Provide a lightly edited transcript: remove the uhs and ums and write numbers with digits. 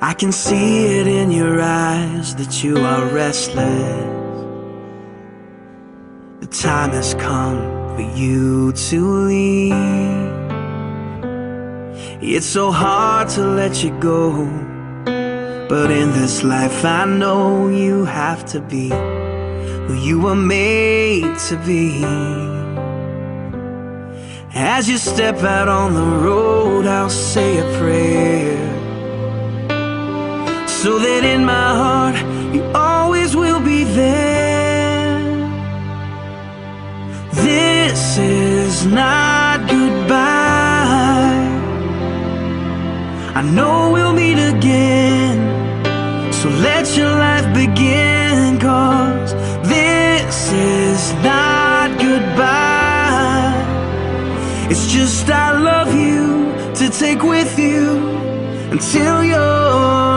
I can see it in your eyes that you are restless. The time has come for you to leave. It's so hard to let you go, but in this life I know you have to be who you were made to be. As you step out on the road, I'll say a prayer, so that in my heart you always will be there. This is not goodbye. I know we'll meet again, so let your life begin, 'cause this is not goodbye. It's just I love you to take with you until you're